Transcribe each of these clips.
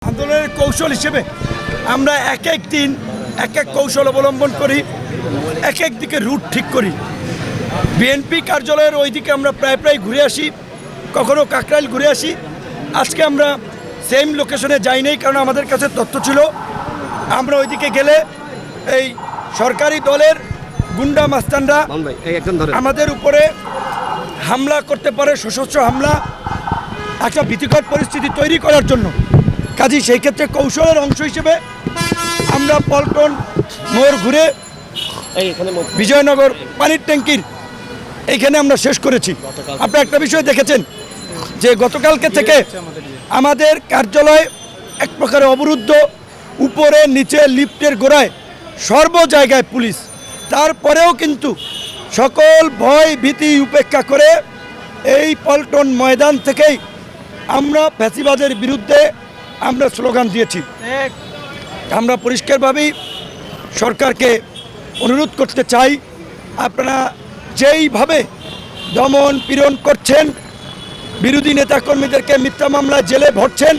আন্দোলনের কৌশল হিসেবে আমরা এক এক দিন এক এক কৌশল অবলম্বন করি, এক এক দিকে রুট ঠিক করি। বিএনপি কার্যালয়ের ওই দিকে আমরা প্রায় প্রায় ঘুরে আসি, কখনো কাকরাইল ঘুরে আসি। আজকে আমরা সেম লোকেশনে যাই নাই, কারণ আমাদের কাছে তথ্য ছিল আমরা ওইদিকে গেলে এই সরকারি দলের গুন্ডা মাস্তানরা আমাদের উপরে হামলা করতে পারে, সশস্ত্র হামলা, একটা ভীতিকর পরিস্থিতি তৈরি করার জন্য। কাজেই সেই ক্ষেত্রে কৌশলের অংশ হিসেবে আমরা পল্টন মোড় ঘুরে বিজয়নগর পানির ট্যাঙ্কির এইখানে আমরা শেষ করেছি। আপনি একটা বিষয় দেখেছেন যে গতকালকে থেকে আমাদের কার্যালয় এক প্রকার অবরুদ্ধ, উপরে নিচে লিফটের গোড়ায় সর্ব জায়গায় পুলিশ। তারপরেও কিন্তু সকল ভয় ভীতি উপেক্ষা করে এই পল্টন ময়দান থেকেই আমরা ফ্যাসিবাদের বিরুদ্ধে আমরা স্লোগান দিয়েছি। আমরা পরিষ্কারভাবেই সরকারকে অনুরোধ করতে চাই, আপনারা যেইভাবে দমন পীড়ন করছেন, বিরোধী নেতাকর্মীদেরকে মিথ্যা মামলায় জেলে ভরছেন,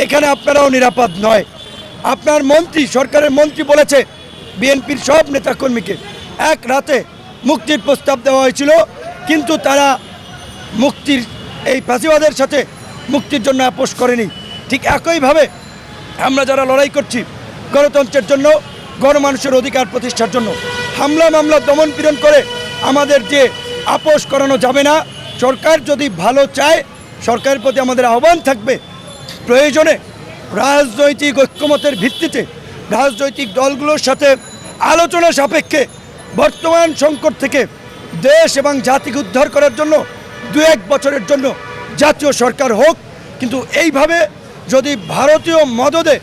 এখানে আপনারাও নিরাপদ নয়। আপনার মন্ত্রী, সরকারের মন্ত্রী বলেছে বিএনপির সব নেতাকর্মীকে এক রাতে মুক্তির প্রস্তাব দেওয়া হয়েছিল, কিন্তু তারা মুক্তির এই ফাঁসিবাদের সাথে মুক্তির জন্য আপোষ করেনি। ঠিক একইভাবে আমরা যারা লড়াই করছি গণতন্ত্রের জন্য, গণমানুষের অধিকার প্রতিষ্ঠার জন্য, হামলা মামলা দমন পীড়ন করে আমাদের যে আপোষ করানো যাবে না। সরকার যদি ভালো চায়, সরকারের প্রতি আমাদের আহ্বান থাকবে, প্রয়োজনে রাজনৈতিক ঐক্যমতের ভিত্তিতে রাজনৈতিক দলগুলোর সাথে আলোচনা সাপেক্ষে বর্তমান সংকট থেকে দেশ এবং জাতিকে উদ্ধার করার জন্য 2-1 বছরের জন্য জাতীয় সরকার হোক। কিন্তু এইভাবে যদি ভারতীয় মদদে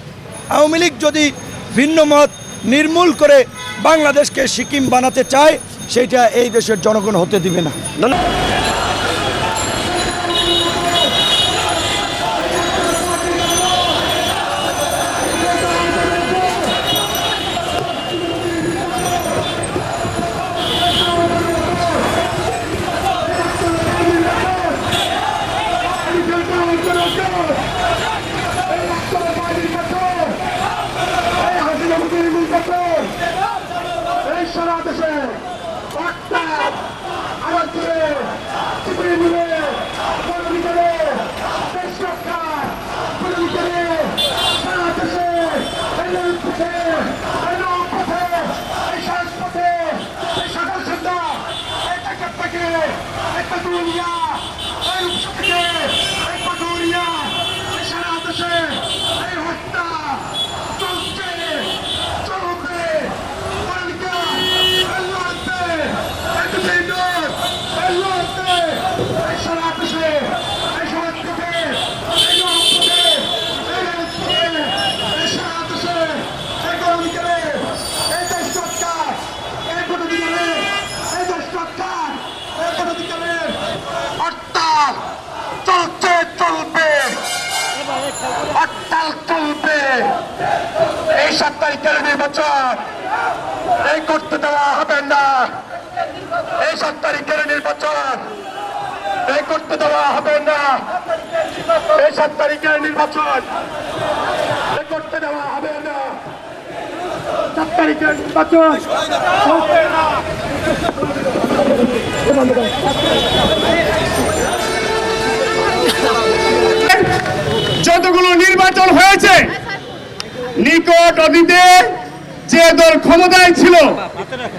আওয়ামী লীগ যদি ভিন্ন মত নির্মূল করে বাংলাদেশকে সিকিম বানাতে চায়, সেটা এই দেশের জনগণ হতে দিবে না। এই 7 তারিখের নির্বাচন এই করতে দেওয়া হবে না। এই 7 তারিখের নির্বাচন এই করতে দেওয়া হবে না। এই 7 তারিখের নির্বাচন এই করতে দেওয়া হবে না। 7 তারিখের নির্বাচন হবে না। যতগুলো নির্বাচন হয়েছে, নিকট অতীতে যে দল ক্ষমতায় ছিল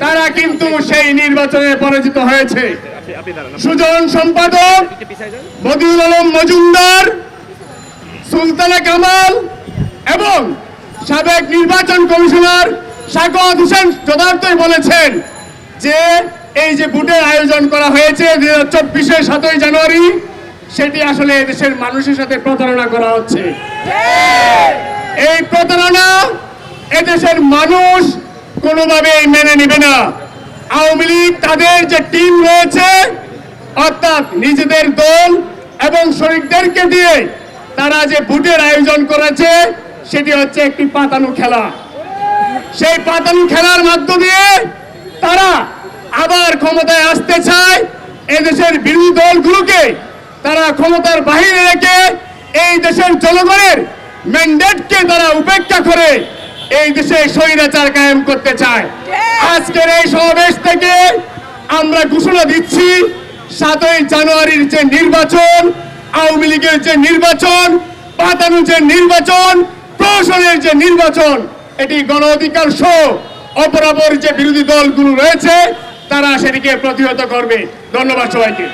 তারা কিন্তু সেই নির্বাচনে পরাজিত হয়েছে। সুজন সম্পাদক বদিউল আলম মজুমদার, সুলতানা কামাল এবং সাবেক নির্বাচন কমিশনার শাকত হোসেন যথার্থই বলেছেন যে এই যে ভোটের আয়োজন করা হয়েছে 2024-এর 7ই জানুয়ারি, সেটি আসলে দেশের মানুষের সাথে প্রতারণা করা হচ্ছে। এই প্রতারণা এদেশের মানুষ কোনোভাবেই মেনে নেবে না। আওয়ামী লীগ তাদের যে টিম রয়েছে, অর্থাৎ নিজেদের দল এবং শরিকদেরকে দিয়ে তারা যে ভোটের আয়োজন করেছে, সেটি হচ্ছে একটি পাতানো খেলা। সেই পাতানো খেলার মধ্য দিয়ে তারা আবার ক্ষমতায় আসতে চায়। এদেশের বিরোধী দলগুলোকে তারা ক্ষমতার বাহিরে রেখে এই দেশের জনগণের ম্যান্ডেটকে তারা উপেক্ষা করে এই দেশে স্বৈরাচার কায়েম করতে চায়। আজকের এই সমাবেশ থেকে আমরা ঘোষণা দিচ্ছি 7ই জানুয়ারির যে নির্বাচন, আওয়ামী লীগের যে নির্বাচন, পাতানো যে নির্বাচন, প্রশাসনের যে নির্বাচন, এটি গণ অধিকার সহ অপরাপর যে বিরোধী দলগুলো রয়েছে তারা সেটিকে প্রতিহত করবে। ধন্যবাদ সবাইকে।